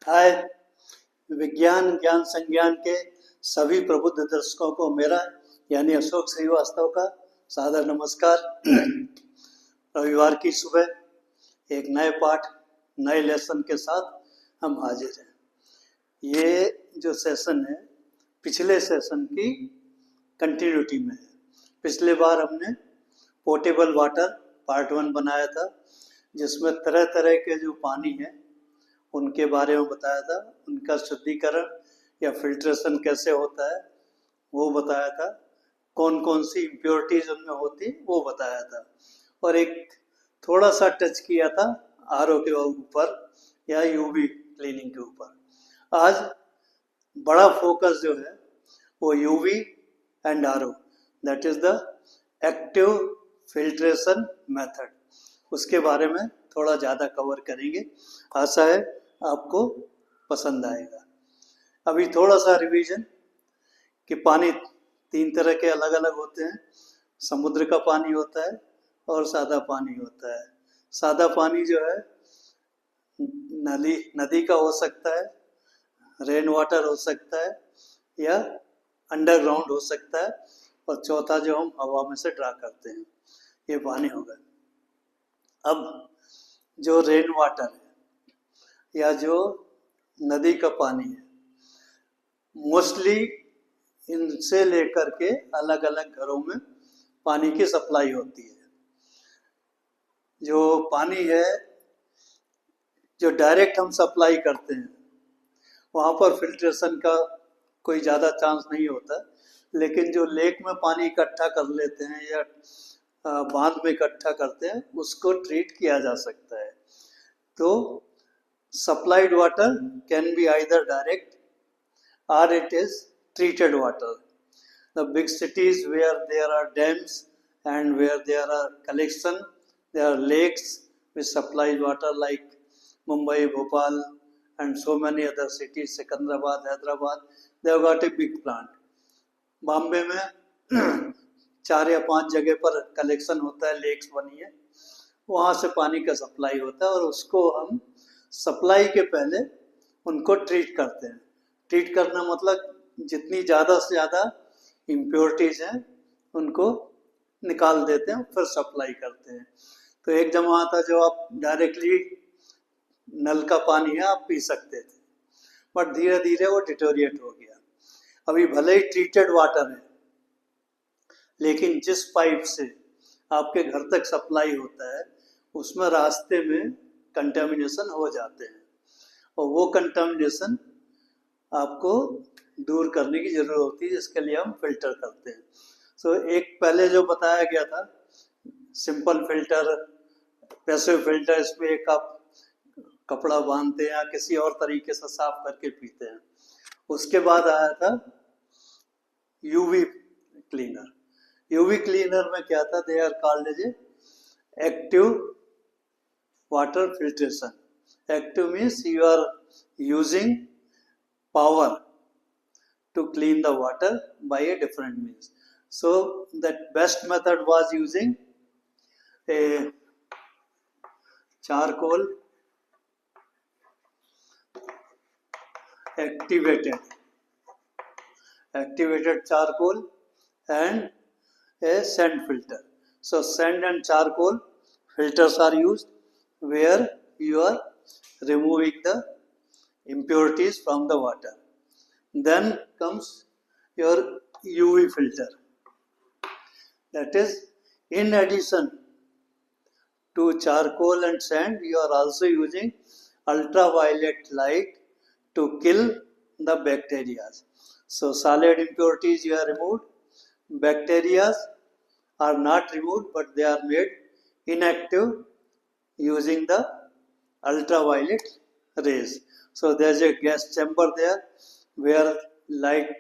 हाय विज्ञान ज्ञान संज्ञान के सभी प्रबुद्ध दर्शकों को मेरा यानी अशोक श्रीवास्तव का सादर नमस्कार। रविवार की सुबह एक नए पाठ नए लेसन के साथ हम हाजिर हैं। ये जो सेशन है पिछले सेशन की कंटिन्यूटी में है। पिछले बार हमने पोर्टेबल वाटर पार्ट 1 बनाया था, जिसमें तरह तरह के जो पानी है उनके बारे में बताया था, उनका शुद्धिकरण या फिल्ट्रेशन कैसे होता है वो बताया था, कौन कौन सी इम्प्योरिटीज उनमें होती वो बताया था, और एक थोड़ा सा टच किया था आरओ के ऊपर या यूवी क्लीनिंग के ऊपर। आज बड़ा फोकस जो है वो UV and RO, that is the active filtration method, उसके बारे में थोड़ा ज़्यादा कवर करेंगे। आशा है आपको पसंद आएगा। अभी थोड़ा सा रिवीजन कि पानी 3 तरह के अलग अलग होते हैं। समुद्र का पानी होता है और सादा पानी होता है। सादा पानी जो है नदी का हो सकता है, रेन वाटर हो सकता है या अंडरग्राउंड हो सकता है, और चौथा जो हम हवा में से ड्रा करते हैं ये पानी होगा। अब जो रेन वाटर है या जो नदी का पानी है, मोस्टली इनसे लेकर के अलग अलग घरों में पानी की सप्लाई होती है। जो पानी है जो डायरेक्ट हम सप्लाई करते हैं वहाँ पर फिल्ट्रेशन का कोई ज़्यादा चांस नहीं होता, लेकिन जो लेक में पानी इकट्ठा कर लेते हैं या बांध में इकट्ठा करते हैं उसको ट्रीट किया जा सकता है। तो supplied water can be either direct or it is treated water. The big cities where there are dams and where there are collection, there are lakes which supply water like Mumbai, Bhopal and so many other cities, Secunderabad, Hyderabad, they have got a big plant. Bombay में 4 या 5 जगह पर collection होता है, lakes बनी है, वहाँ से पानी का सप्लाई होता है और उसको हम सप्लाई के पहले उनको ट्रीट करते हैं। ट्रीट करना मतलब जितनी ज़्यादा से ज़्यादा इम्प्योरिटीज हैं उनको निकाल देते हैं, फिर सप्लाई करते हैं। तो एक जमा था जो आप डायरेक्टली नल का पानी है आप पी सकते थे, बट धीरे धीरे वो डिटोरिएट हो गया। अभी भले ही ट्रीटेड वाटर है, लेकिन जिस पाइप से आपके घर तक सप्लाई होता है उसमें रास्ते में कंटामिनेशन हो जाते हैं, और वो कंटामिनेशन आपको दूर करने की जरूरत होती है, जिसके लिए हम फिल्टर करते हैं। सो एक पहले जो बताया गया था सिंपल फिल्टर, पैसिव फिल्टर, इसमें एक आप कपड़ा बांधते हैं या किसी और तरीके से साफ करके पीते हैं। उसके बाद आया था यूवी क्लीनर। यूवी क्लीनर में क्या था, they are called as active water filtration. Active means you are using power to clean the water by a different means. So that best method was using a charcoal activated charcoal and a sand filter. So sand and charcoal filters are used where you are removing the impurities from the water. Then comes your UV filter. That is, in addition to charcoal and sand, you are also using ultraviolet light to kill the bacteria. So solid impurities you have removed, bacteria are not removed but they are made inactive using the ultraviolet rays. So there is a gas chamber there where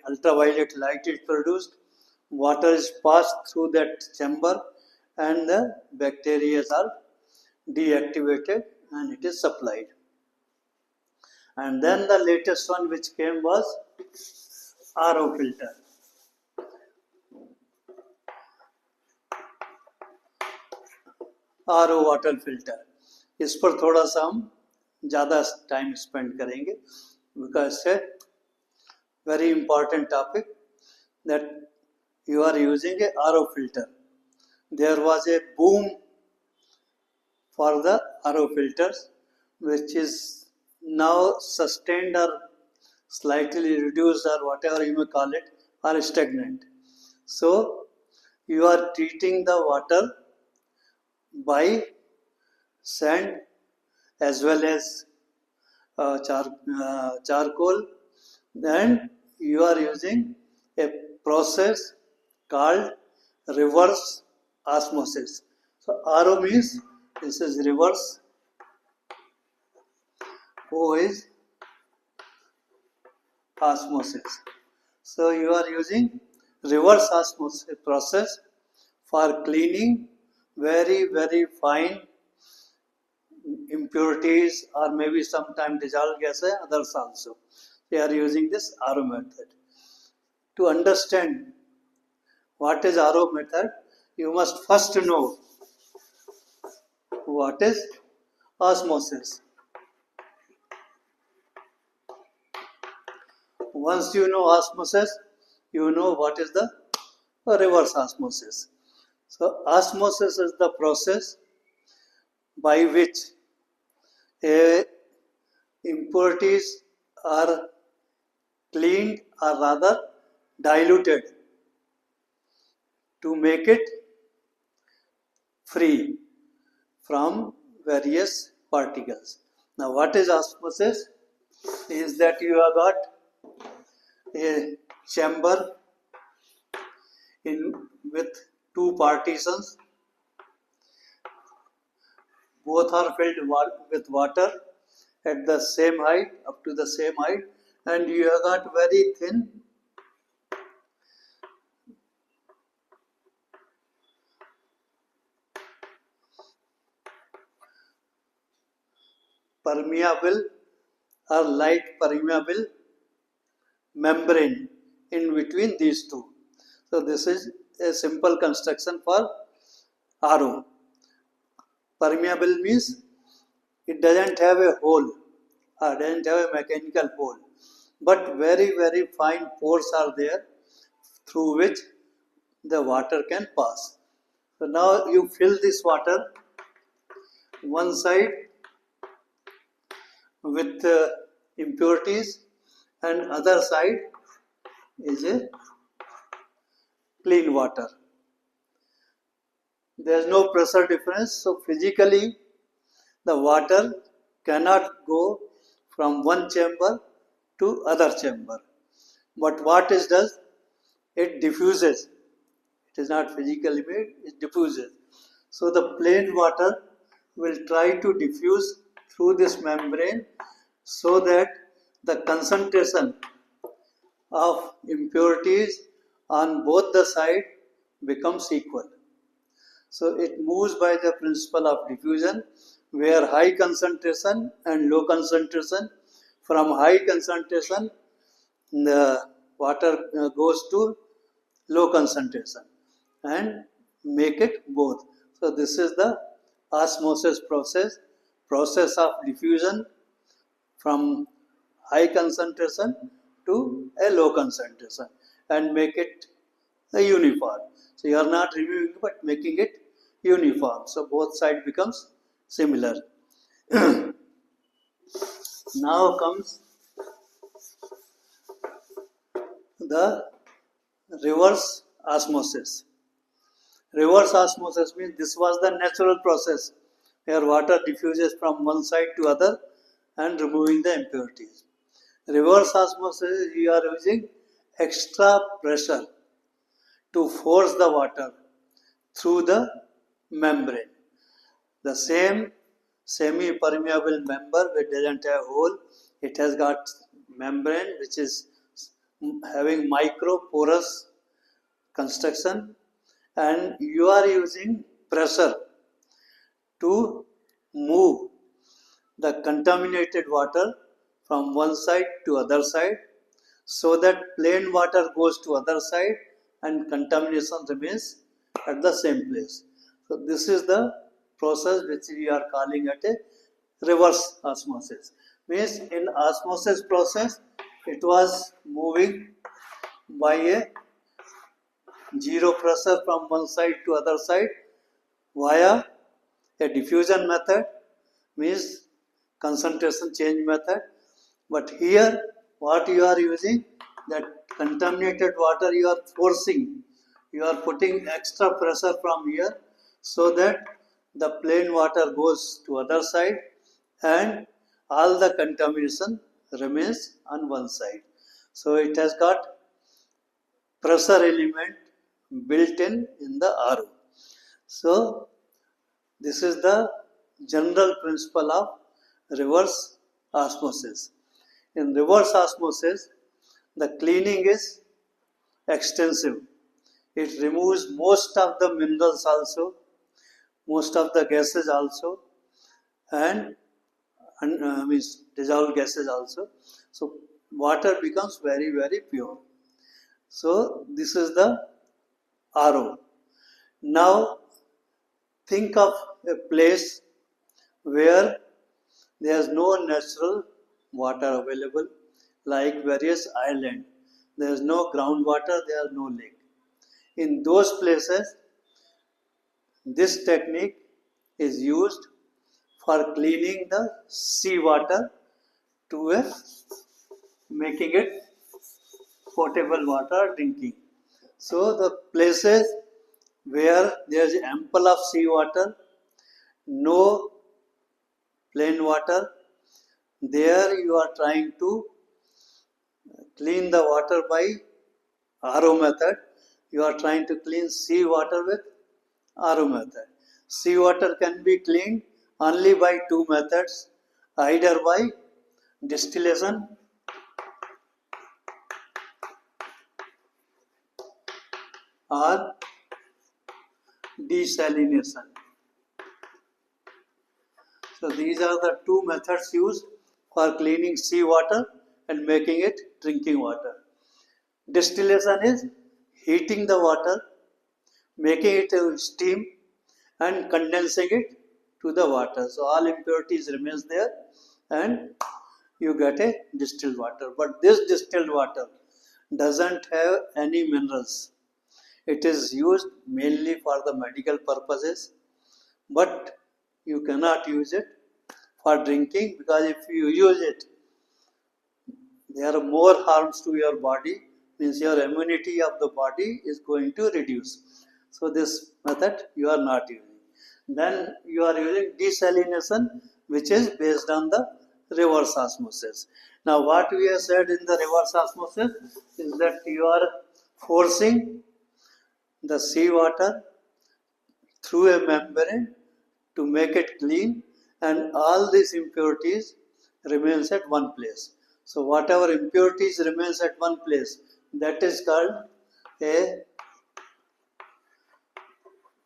ultraviolet light is produced, water is passed through that chamber and the bacteria are deactivated and it is supplied. And then the latest one which came was RO filter. RO water filter, इस पर थोड़ा सा हम ज़्यादा time spend करेंगे, because से very important topic that you are using a RO filter. There was a boom for the RO filters, which is now sustained or slightly reduced or whatever you may call it, or stagnant. So you are treating the water by sand as well as charcoal. Then you are using a process called reverse osmosis. So RO means this is reverse, O is osmosis. So you are using reverse osmosis process for cleaning very fine impurities or maybe sometimes dissolved gases, others also. They are using this RO method. To understand what is RO method, you must first know what is osmosis. Once you know osmosis, you know what is the reverse osmosis. So osmosis is the process by which impurities are cleaned or rather diluted to make it free from various particles. Now what is osmosis? Is that you have got a chamber in with two partitions, both are filled with water at the same height, up to the same height, and you have got very thin permeable or light permeable membrane in between these two. So this is a simple construction for RO. Permeable means it doesn't have a hole or doesn't have a mechanical hole, but very fine pores are there through which the water can pass. So now you fill this water one side with impurities and other side is a clean water. There is no pressure difference, so physically the water cannot go from one chamber to other chamber. But what it does, it diffuses. It is not physically made, it diffuses. So the plain water will try to diffuse through this membrane so that the concentration of impurities on both the sides becomes equal. So it moves by the principle of diffusion, where high concentration and low concentration, from high concentration the water goes to low concentration and make it both. So this is the osmosis process of diffusion from high concentration to a low concentration and make it a uniform. So you are not removing but making it uniform. So both sides becomes similar. Now comes the reverse osmosis. Reverse osmosis means this was the natural process where water diffuses from one side to other and removing the impurities. Reverse osmosis, you are using extra pressure to force the water through the membrane. The same semi-permeable member which doesn't have hole, it has got membrane which is having micro porous construction, and you are using pressure to move the contaminated water from one side to other side so that plain water goes to other side and contamination remains at the same place. So this is the process which we are calling at a reverse osmosis. Means in osmosis process, it was moving by a zero pressure from one side to other side via a diffusion method, means concentration change method. But here what you are using, that contaminated water you are forcing, you are putting extra pressure from here so that the plain water goes to other side and all the contamination remains on one side. So it has got pressure element built in the RO. So this is the general principle of reverse osmosis. In reverse osmosis, the cleaning is extensive. It removes most of the minerals also, most of the gases also, and means dissolved gases also. So water becomes very, very pure. So this is the RO. Now think of a place where there is no natural water available, like various islands. There is no groundwater, there is no lake. In those places, this technique is used for cleaning the seawater to making it potable water drinking. So the places where there is ample of seawater, no plain water, there you are trying to clean the water by RO method. You are trying to clean seawater with RO method. Seawater can be cleaned only by two methods, either by distillation or desalination. So these are the two methods used for cleaning seawater and making it drinking water. Distillation is heating the water, making it a steam and condensing it to the water. So all impurities remains there and you get a distilled water. But this distilled water doesn't have any minerals. It is used mainly for the medical purposes, but you cannot use it for drinking, because if you use it, there are more harms to your body, means your immunity of the body is going to reduce. So this method you are not using. Then you are using desalination, which is based on the reverse osmosis. Now what we have said in the reverse osmosis is that you are forcing the seawater through a membrane to make it clean, and all these impurities remains at one place. So whatever impurities remains at one place, that is called a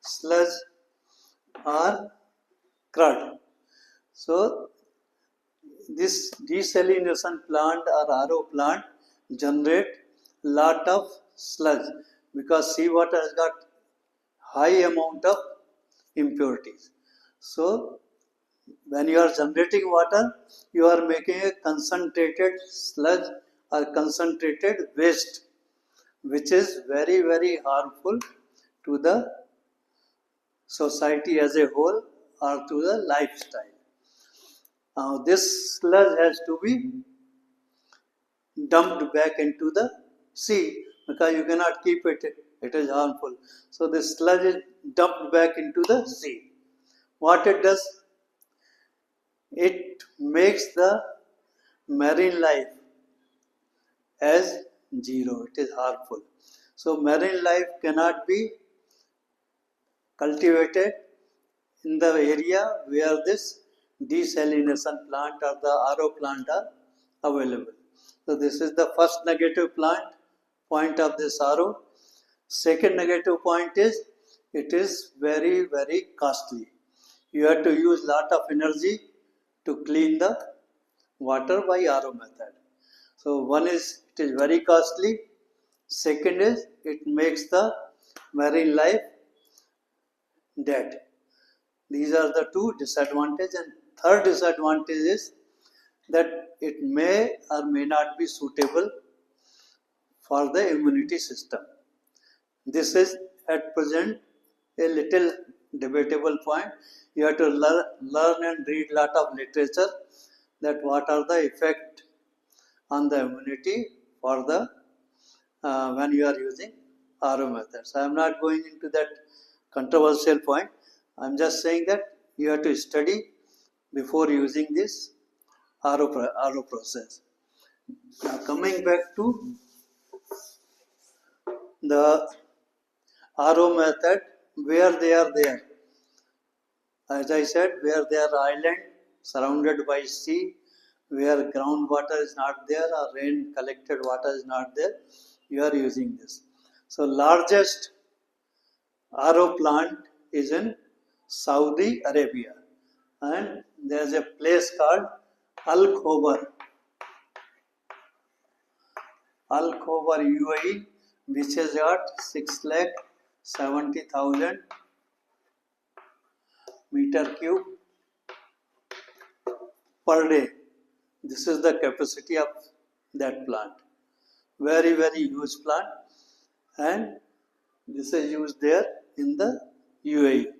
sludge or crud. So this desalination plant or RO plant generate lot of sludge, because seawater has got high amount of impurities. So when you are generating water, you are making a concentrated sludge or concentrated waste, which is very, very harmful to the society as a whole or to the lifestyle. Now this sludge has to be dumped back into the sea, because you cannot keep it, it is harmful. So this sludge is dumped back into the sea. What it does? It makes the marine life as zero. It is harmful. So marine life cannot be cultivated in the area where this desalination plant or the RO plant are available. So this is the first negative point of this RO. Second negative point is it is very, very costly. You have to use lot of energy to clean the water by RO method. So one is it is very costly. Second is it makes the marine life dead. These are the two disadvantages. And third disadvantage is that it may or may not be suitable for the immunity system. This is at present a little debatable point. You have to learn and read lot of literature that what are the effect on the immunity for the when you are using RO methods. I am not going into that controversial point. I am just saying that you have to study before using this RO process. Now coming back to the RO method, where they are there. As I said, where they are island surrounded by sea, where groundwater is not there or rain collected water is not there, you are using this. So largest RO plant is in Saudi Arabia, and there is a place called Al Khobar UAE, which has got 6,70,000 meter cube per day. This is the capacity of that plant. Very, very huge plant, and this is used there in the UAE.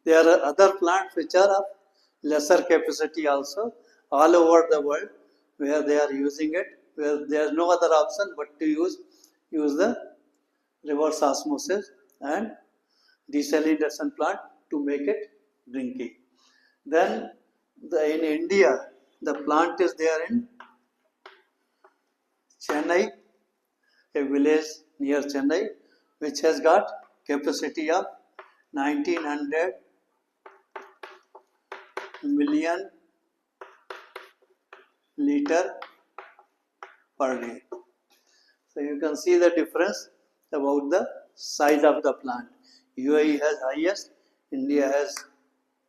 There are other plants which are of lesser capacity also all over the world where they are using it, where there is no other option but to use the reverse osmosis and desalination plant to make it drinking. Then in India, the plant is there in Chennai, a village near Chennai, which has got capacity of 1900 million liter per day. So you can see the difference about the size of the plant. UAE has highest, India has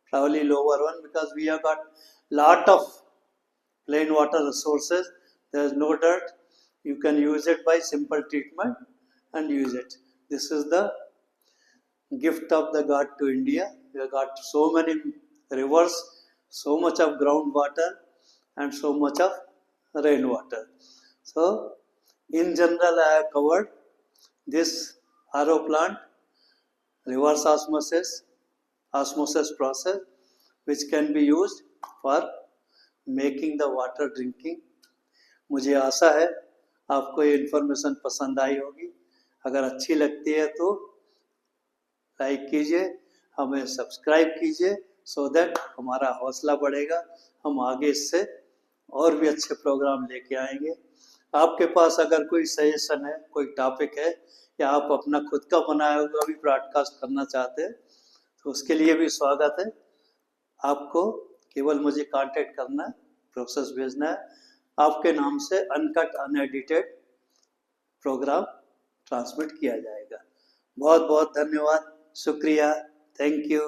probably lower one because we have got lot of plain water resources. There is no dirt. You can use it by simple treatment and use it. This is the gift of the God to India. We have got so many rivers, so much of groundwater and so much of rainwater. So in general I have covered this RO plant, reverse osmosis process, which can be used for making the water drinking. मुझे आशा है आपको ये information पसंद आई होगी. अगर अच्छी लगती है तो लाइक कीजिए, हमें सब्सक्राइब कीजिए, सो दैट हमारा हौसला बढ़ेगा. हम आगे इससे और भी अच्छे प्रोग्राम लेके आएंगे. आपके पास अगर कोई सजेशन है, कोई टॉपिक है, या आप अपना खुद का बनाया हुआ भी ब्रॉडकास्ट करना चाहते हैं तो उसके लिए भी स्वागत है. आपको केवल मुझे कांटेक्ट करना है, प्रोसेस भेजना है, आपके नाम से अनकट अनएडिटेड प्रोग्राम ट्रांसमिट किया जाएगा. बहुत बहुत धन्यवाद, शुक्रिया, थैंक यू.